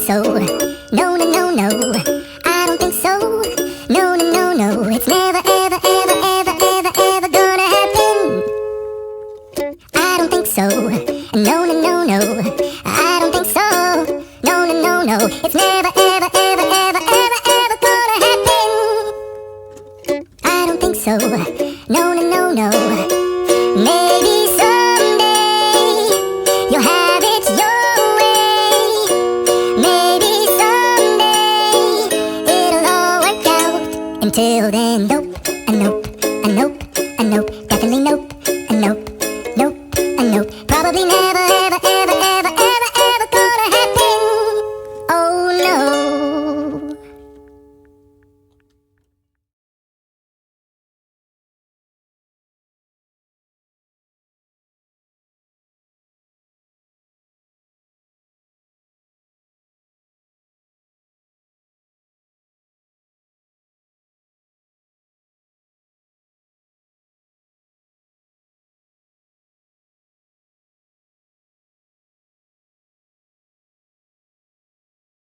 so. No, no, no, no, I don't think so. No, no, no, no, it's never, ever, ever, ever, ever, ever gonna happen. I don't think so. No, no, no, no, I don't think so. No, no, no, no, it's never, ever, ever, ever, ever, ever gonna happen. I don't think so. No, no, no, no. Maybe someday you'll have it your way. Maybe someday it'll all work out. Until then, though,